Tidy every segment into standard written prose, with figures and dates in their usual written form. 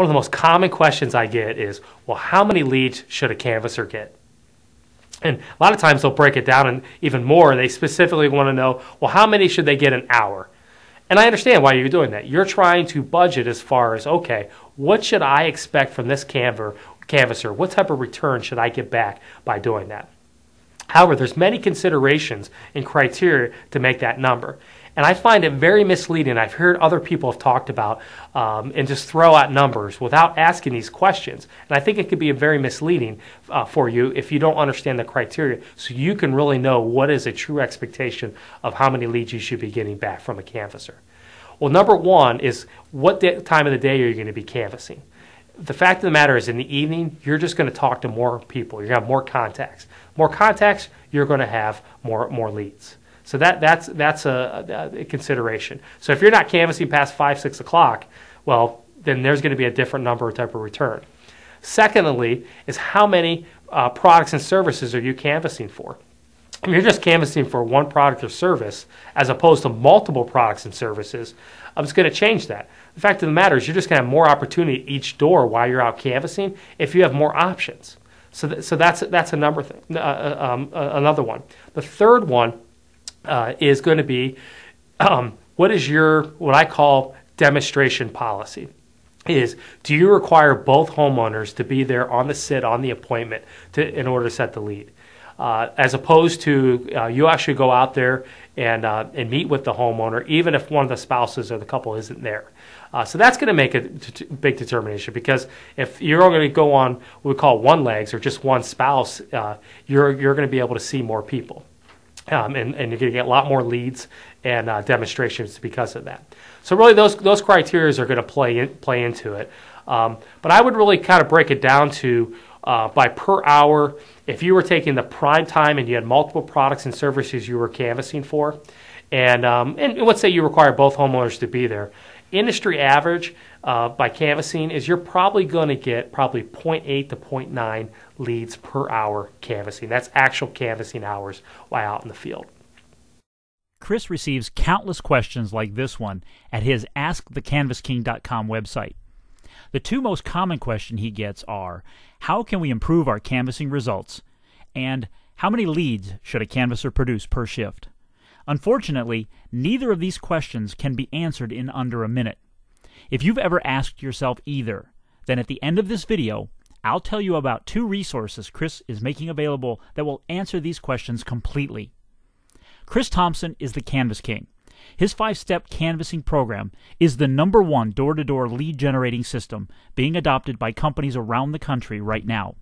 One of the most common questions I get is, well, how many leads should a canvasser get? And a lot of times they'll break it down and even more. They specifically want to know, well, how many should they get an hour? And I understand why you're doing that. You're trying to budget as far as, okay, what should I expect from this canvasser? What type of return should I get back by doing that? However, there's many considerations and criteria to make that number. And I find it very misleading. I've heard other people have talked about and just throw out numbers without asking these questions. And I think it could be very misleading for you if you don't understand the criteria, so you can really know what is a true expectation of how many leads you should be getting back from a canvasser. Well, number one is what time of the day are you going to be canvassing? The fact of the matter is in the evening, you're just going to talk to more people. You're going to have more contacts. More contacts, you're going to have more leads. So that's a consideration. So if you're not canvassing past 5, 6 o'clock, well, then there's going to be a different number type of return. Secondly, is how many products and services are you canvassing for? If you're just canvassing for one product or service as opposed to multiple products and services, it's going to change that. The fact of the matter is you're just going to have more opportunity at each door while you're out canvassing if you have more options. So that's another one. The third one is going to be what is your, what I call demonstration policy. Do you require both homeowners to be there on the sit, on the appointment in order to set the lead? As opposed to you actually go out there and meet with the homeowner, even if one of the spouses or the couple isn't there. So that's going to make a big determination, because if you're going to go on what we call one legs or just one spouse, you're going to be able to see more people. And you're going to get a lot more leads and demonstrations because of that. So really those criteria are going to play into it. But I would really kind of break it down to by per hour. If you were taking the prime time and you had multiple products and services you were canvassing for, and let's say you require both homeowners to be there, industry average by canvassing is you're probably going to get 0.8 to 0.9 leads per hour canvassing. That's actual canvassing hours while out in the field. Chris receives countless questions like this one at his AskTheCanvassKing.com website. The two most common questions he gets are, how can we improve our canvassing results? And how many leads should a canvasser produce per shift? Unfortunately, neither of these questions can be answered in under a minute. If you've ever asked yourself either, then at the end of this video, I'll tell you about two resources Chris is making available that will answer these questions completely. Chris Thompson is the Canvas King. His 5-step canvassing program is the #1 door-to-door lead generating system being adopted by companies around the country right now.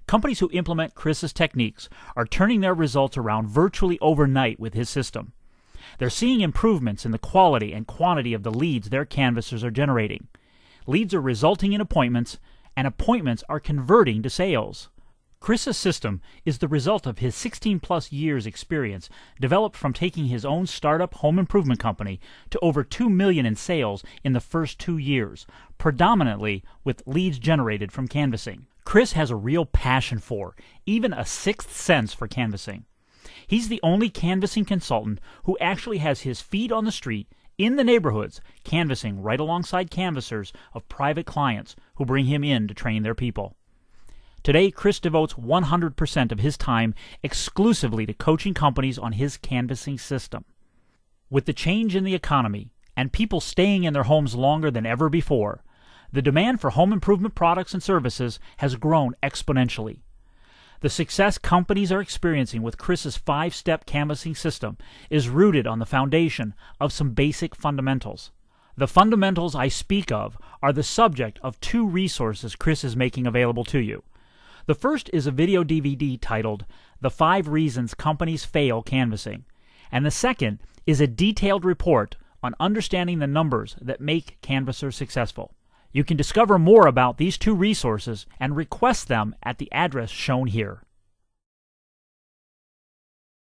Companies who implement Chris's techniques are turning their results around virtually overnight with his system. They're seeing improvements in the quality and quantity of the leads their canvassers are generating. Leads are resulting in appointments, and appointments are converting to sales. Chris's system is the result of his 16-plus years experience, developed from taking his own startup home improvement company to over $2 million in sales in the first 2 years, predominantly with leads generated from canvassing. Chris has a real passion for, even a sixth sense for canvassing. He's the only canvassing consultant who actually has his feet on the street, in the neighborhoods, canvassing right alongside canvassers of private clients who bring him in to train their people. Today, Chris devotes 100% of his time exclusively to coaching companies on his canvassing system. With the change in the economy and people staying in their homes longer than ever before, the demand for home improvement products and services has grown exponentially. The success companies are experiencing with Chris's 5-step canvassing system is rooted on the foundation of some basic fundamentals. The fundamentals I speak of are the subject of two resources Chris is making available to you. The first is a video DVD titled The 5 Reasons Companies Fail Canvassing, and the second is a detailed report on understanding the numbers that make canvassers successful. You can discover more about these two resources and request them at the address shown here.